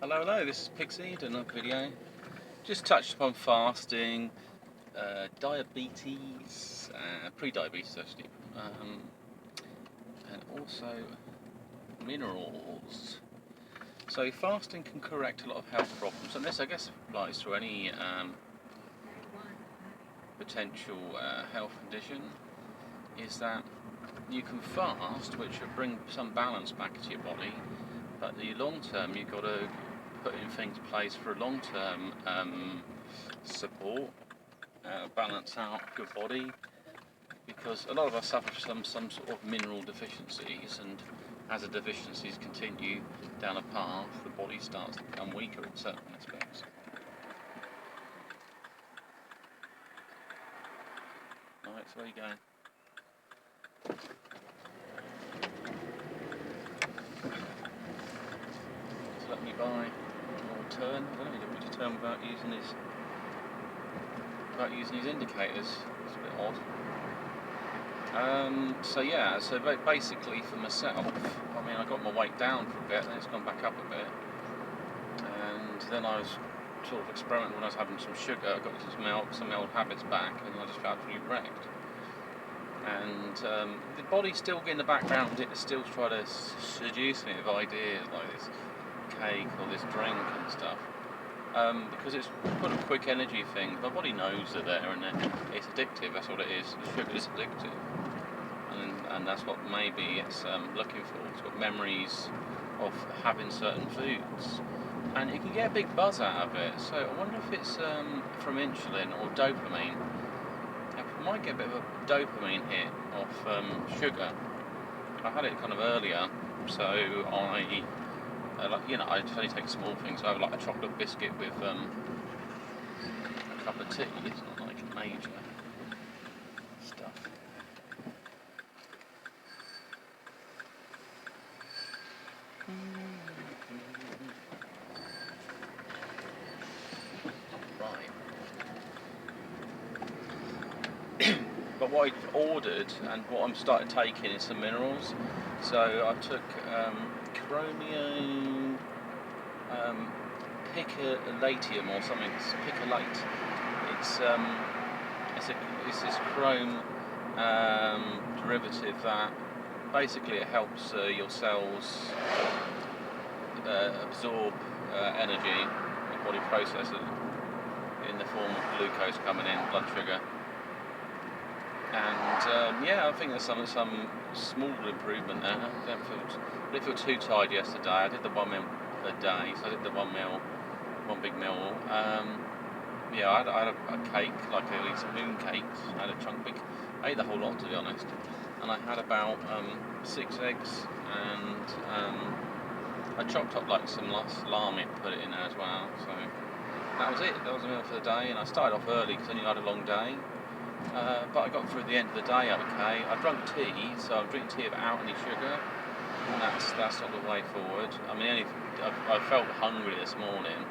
Hello, this is Pixie, doing another video. Just touched upon fasting, diabetes, pre-diabetes actually, and also minerals. So fasting can correct a lot of health problems, and this I guess applies to any potential health condition, is that you can fast, which will bring some balance back into your body, but the long term you've got to put in things in place for long-term support, balance out your body, because a lot of us suffer from some sort of mineral deficiencies, and as the deficiencies continue down a path, the body starts to become weaker in certain aspects. Alright, so where are you going? Just let me by. Or turn. I don't know, he didn't want to turn without using his indicators. It's a bit odd. So basically for myself, I mean, I got my weight down for a bit, then it's gone back up a bit, and then I was sort of experimenting when I was having some sugar. I got some old habits back, and I just felt really wrecked. And the body's still in the background, it's still trying to seduce me with ideas like this cake or this drink and stuff, because it's got a quick energy thing. My body knows they're there, and it's addictive. That's what it is. The sugar is addictive, and that's what maybe it's looking for. It's got memories of having certain foods, and you can get a big buzz out of it. So I wonder if it's from insulin or dopamine. I might get a bit of a dopamine hit off sugar. I had it kind of earlier, so I just only take small things. So I have like a chocolate biscuit with a cup of tea. It's not like major stuff. Right. But what I ordered and what I'm started taking is some minerals. So I took chromium, picolatium or something. It's picolate. It's this chrome derivative that basically it helps your cells absorb energy, your body process it in the form of glucose coming in, blood sugar. And I think there's some small improvement there. I didn't feel too tired yesterday. I did the 1 meal a day, so I did the one big meal. I had a cake, like these moon cakes. I had a chunk big. I ate the whole lot, to be honest. And I had about 6 eggs, and I chopped up like some salami and put it in there as well. So that was it. That was the meal for the day. And I started off early because I knew I had a long day. But I got through the end of the day okay. I drank tea, so I'm drinking tea without any sugar, and that's not the way forward. I mean, I felt hungry this morning,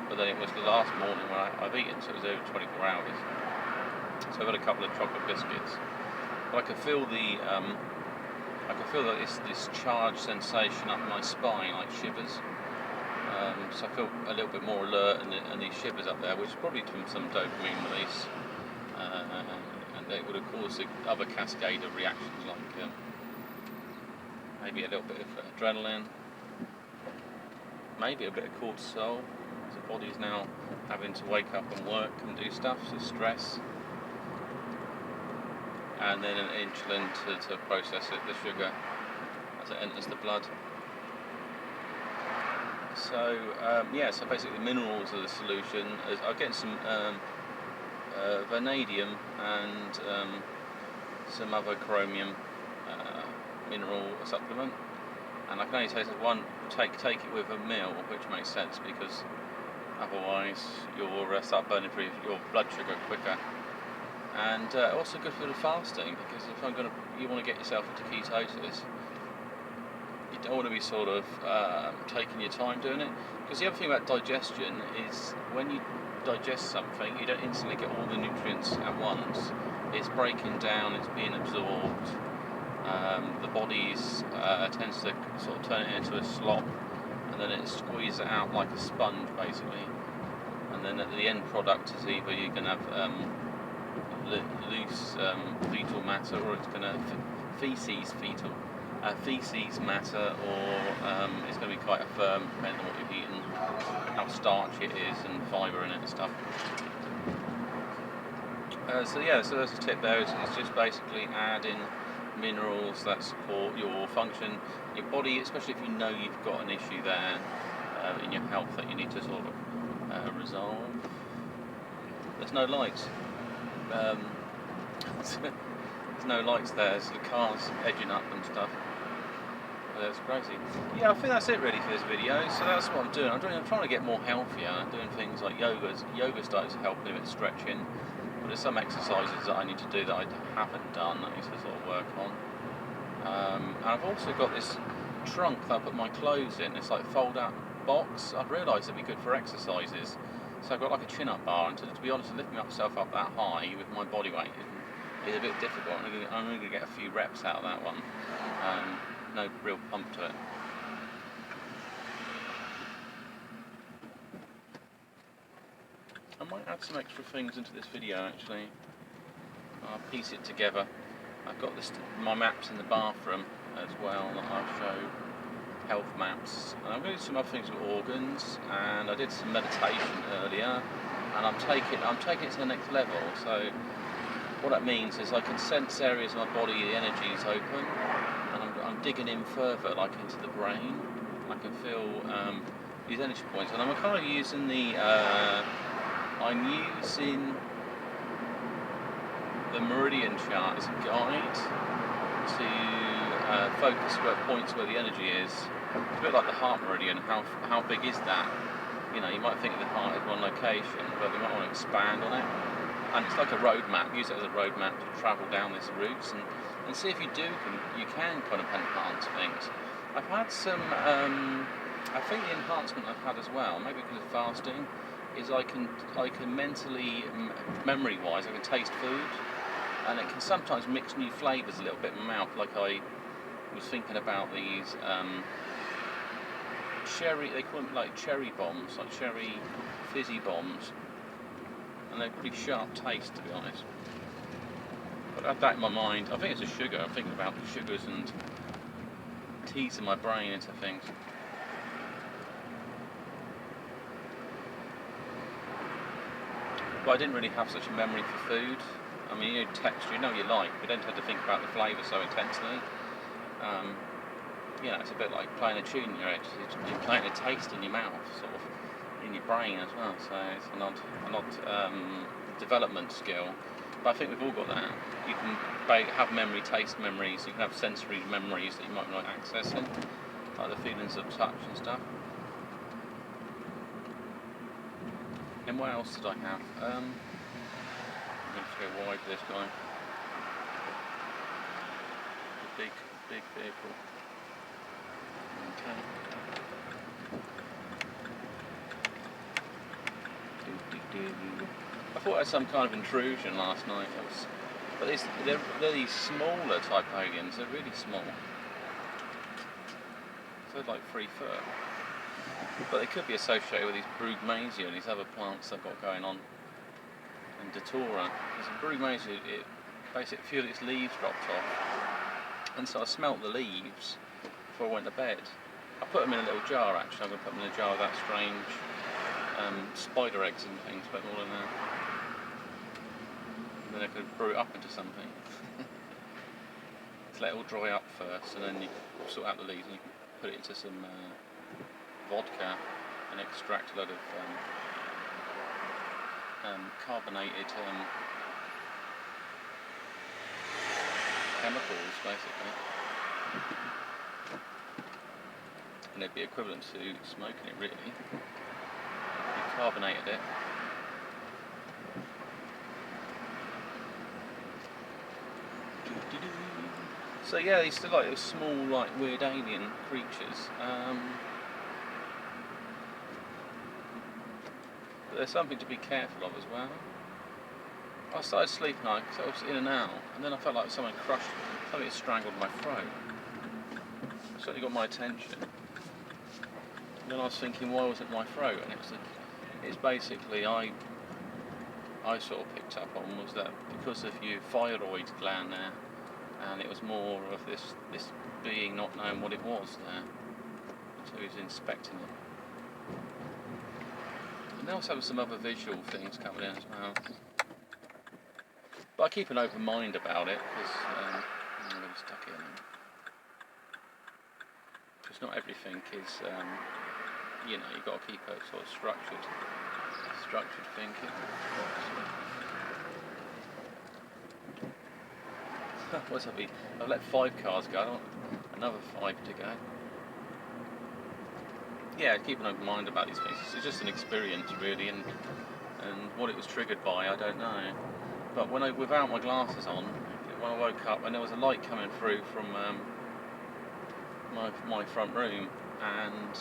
but then it was the last morning when I've eaten, so it was over 24 hours. So I've had a couple of chocolate biscuits, but I could feel this charged sensation up my spine, like shivers. So I feel a little bit more alert, and these shivers up there, which is probably from some dopamine release. And it would have caused other cascade of reactions, like maybe a little bit of adrenaline, maybe a bit of cortisol, as the body's now having to wake up and work and do stuff, so stress, and then an insulin to process it, the sugar, as it enters the blood. So so basically minerals are the solution. I'm getting some vanadium and some other chromium mineral supplement, and I can only take it with a meal, which makes sense because otherwise you'll start burning through your blood sugar quicker. And also good for the fasting, because if you want to get yourself into ketosis, you don't want to be sort of taking your time doing it, because the other thing about digestion is when you digest something, you don't instantly get all the nutrients at once. It's breaking down, it's being absorbed. The body tends to sort of turn it into a slop, and and then it squeezes it out like a sponge basically, and then at the end product is either you're going to have loose fetal matter, or it's going to feces matter, or it's going to be quite a firm, depending on what you've eaten, how starchy it is, and fibre in it and stuff. So there's a tip there. It's just basically adding minerals that support your function, your body, especially if you know you've got an issue there in your health that you need to sort of resolve. There's no lights. There's no lights there, so the car's edging up and stuff. That's crazy. Yeah, I think that's it really for this video. So that's what I'm doing. I'm trying to get more healthier. I'm doing things like yoga. Yoga starts helping with stretching. But there's some exercises that I need to do that I haven't done that I need to sort of work on. And I've also got this trunk that I put my clothes in. It's like a fold-out box. I've realised it'd be good for exercises. So I've got like a chin-up bar, and to be honest, to lift myself up that high with my body weight is a bit difficult. I'm only going to get a few reps out of that one. No real pump to it. I might add some extra things into this video actually. I'll piece it together. I've got my maps in the bathroom as well that I'll show, health maps. And I'm going to do some other things with organs, and I did some meditation earlier, and I'm taking it to the next level. So what that means is I can sense areas of my body, the energy is open, and I'm digging in further, like into the brain. I can feel these energy points, and I'm kind of using I'm using the meridian chart as a guide to focus at points where the energy is. It's a bit like the heart meridian. How big is that? You know, you might think of the heart as one location, but you might want to expand on it. And it's like a road map. Use it as a road map to travel down these routes and see if you can kind of enhance things. I've had some. I think the enhancement I've had as well, maybe because of fasting, is I can mentally, memory-wise, I can taste food, and it can sometimes mix new flavours a little bit in my mouth. Like I was thinking about these cherry, they call them like cherry bombs, like cherry fizzy bombs, and they're pretty sharp taste, to be honest. But I had that in my mind. I think it's a sugar. I'm thinking about the sugars and teasing my brain into things. But I didn't really have such a memory for food. I mean, you know, texture, you know what you like, but you don't have to think about the flavour so intensely. You know, it's a bit like playing a tune in your head. You're playing a taste in your mouth, sort of, in your brain as well. So it's an odd development skill. But I think we've all got that. You can have memory, taste memories. You can have sensory memories that you might not accessing, like the feelings of touch and stuff. And what else did I have? I'm going to go wide for this guy. The big vehicle. Okay. I thought I had some kind of intrusion last night. But they're these smaller type aliens. They're really small. So they're like 3 foot. But they could be associated with these brugmansia and these other plants they've got going on in Datura. There's a brugmansia, basically a few of its leaves dropped off, and so I smelt the leaves before I went to bed. I put them in a little jar actually. I'm going to put them in a jar with that strange spider eggs and things, put them all in there. And then I could brew it up into something. Just let it all dry up first, and then you sort out the leaves and you can put it into some vodka and extract a lot of carbonated chemicals, basically, and they'd be equivalent to smoking it, really. You carbonated it. So yeah, these are like small, like weird alien creatures. But there's something to be careful of as well. I started sleeping because I was in and out, and then I felt like something had strangled my throat. It certainly got my attention. And then I was thinking, why was it my throat? And it's basically I sort of picked up on was that because of your thyroid gland there, and it was more of this being not knowing what it was there, so he was inspecting it. And they also have some other visual things coming in as well. But I keep an open mind about it because I'm really stuck in. Because not everything is, you know, you've got to keep it sort of structured thinking. What's that be? I've let 5 cars go, I want another 5 to go. Yeah, keep an open mind about these things. It's just an experience really, and what it was triggered by, I don't know. But without my glasses on, when I woke up, and there was a light coming through from my front room, and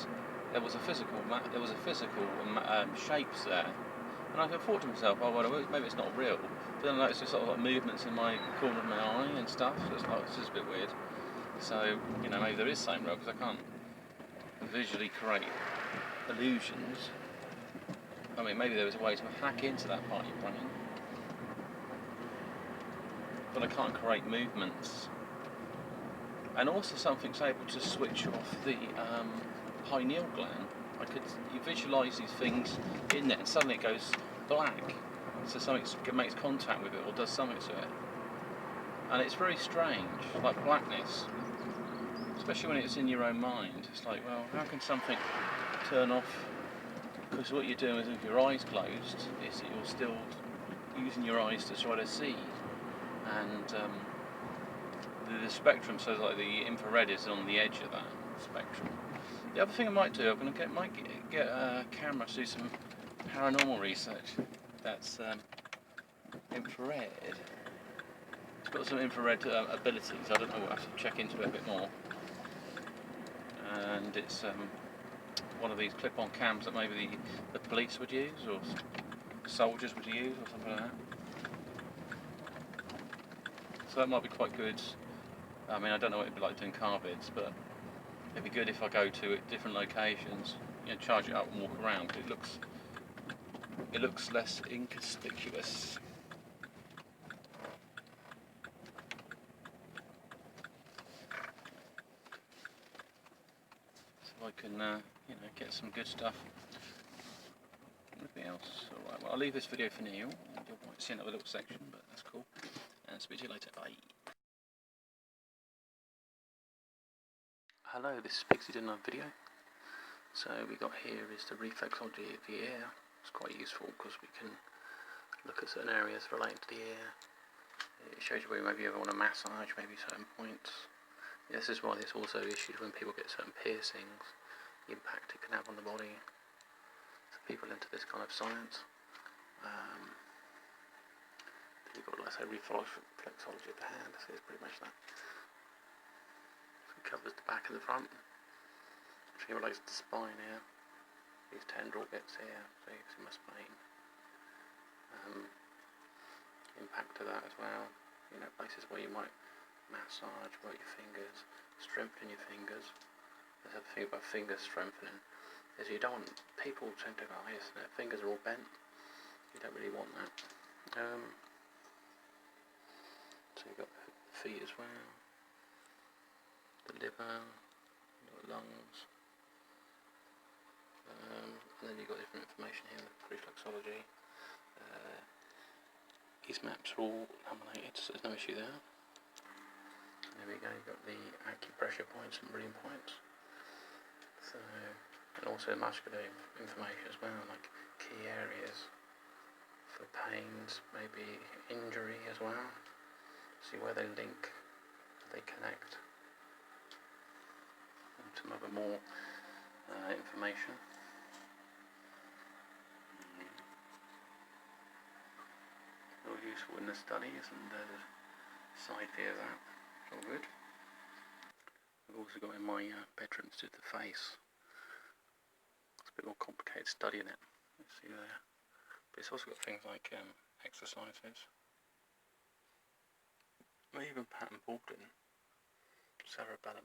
there was a physical shapes there, and I thought to myself, oh well, maybe it's not real. But then I noticed sort of like movements in my corner of my eye and stuff. So it's like, it's just a bit weird. So you know, maybe there is something real because I can't visually create illusions. I mean, maybe there was a way to hack into that part of your brain, but I can't create movements. And also something's able to switch off the pineal gland. You visualise these things in there, and suddenly it goes black. So something makes contact with it or does something to it, and it's very strange, like blackness. Especially when it's in your own mind. It's like, well, how can something turn off? Because what you're doing is with your eyes closed is that you're still using your eyes to try to see, and the spectrum, so like the infrared is on the edge of that spectrum. The other thing I might do, I'm going to get a camera to do some paranormal research. That's infrared. It's got some infrared abilities. I don't know. We'll have to check into it a bit more. And it's one of these clip-on cams that maybe the police would use, or soldiers would use, or something like that. So that might be quite good. I mean, I don't know what it'd be like doing car vids, but it'd be good if I go to different locations, you know, charge it up and walk around. It looks less inconspicuous. So I can, you know, get some good stuff. Anything else? Alright, well, I'll leave this video for now. You might see another little section, but that's cool. And speak to you later. Bye. Hello, this is Pixie doing another video. So we got here is the reflexology of the ear. It's quite useful because we can look at certain areas related to the ear. It shows you where maybe you ever want to massage, maybe certain points. This is why there's also issues when people get certain piercings, the impact it can have on the body. So people into this kind of science. You've got, let's say, reflexology of the hand. So it's pretty much that. Covers the back and the front, which relates to the spine here, these tendril bits here, so you can see my spine. Impact to that as well, you know, places where you might massage, work your fingers, strengthen your fingers. There's a thing about finger strengthening, is you don't want, people tend to go, yes, their fingers are all bent, you don't really want that. So you've got feet as well. The liver, you've got lungs, and then you've got different information here with reflexology. These maps are all laminated, so there's no issue there. There we go, you've got the acupressure points and breathing points. So, and also muscular information as well, like key areas for pains, maybe injury as well. See where they link, they connect. Some other more information. All useful in the studies, and the side view of that. It's all good. I've also got in my bedroom to the face. It's a bit more complicated studying it. Let's see there. But it's also got things like exercises. Maybe even pattern boarding, cerebellum.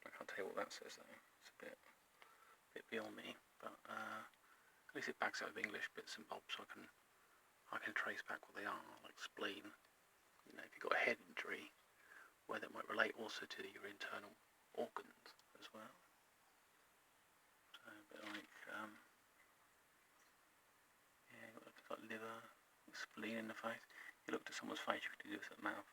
I can't tell you what that says though. It's a bit beyond me, but at least it backs out of English bits and bobs, so I can trace back what they are, like spleen. You know, if you've got a head injury, where that might relate also to your internal organs as well. So a bit like, yeah, you've got like liver, spleen in the face. You looked at someone's face, you could do this at the mouth.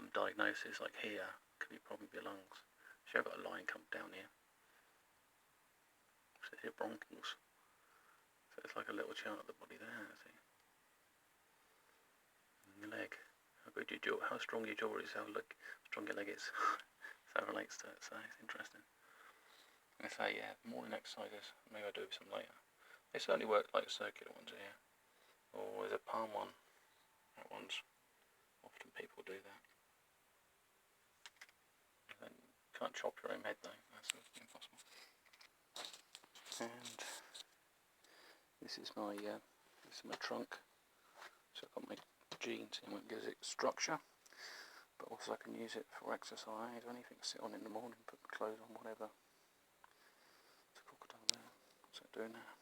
Diagnosis, like here, could be probably your lungs. So I've got a line come down here. So here, bronchioles. So it's like a little chart of the body there, see. And your leg. How good your jaw, how strong your jaw is, how strong your leg is. So that relates to it, so it's interesting. I say, yeah, morning exercises, maybe I'll do some later. They certainly work like circular ones here. Or there's a palm one. That one's, often people do that. And then you can't chop your own head though, that's impossible. And this is my trunk. So I've got my jeans in, what gives it structure, but also I can use it for exercise or anything. Sit on in the morning, put clothes on, whatever. It's a crocodile there. What's that doing now?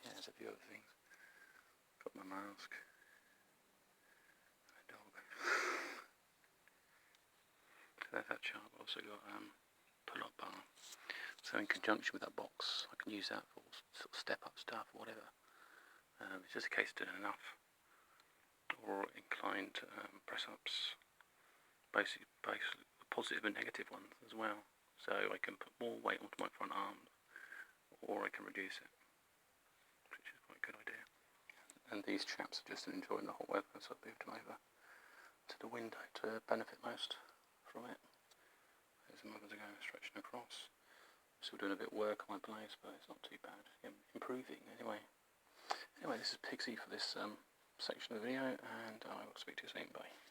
Yeah, there's a few other things. Got my mask. A dog. So that's that chart. I've also got pull-up bar. So in conjunction with that box, I can use that for sort of step-up stuff or whatever. It's just a case of doing enough, or inclined press-ups, basically positive and negative ones as well. So I can put more weight onto my front arm, or I can reduce it, which is quite a good idea. And these chaps are just enjoying the hot weather, so I've moved them over to the window to benefit most from it. There's some others again stretching across. Still doing a bit of work on my place, but it's not too bad. Improving anyway. Anyway, this is Pixie for this section of the video, and I will speak to you soon. Bye.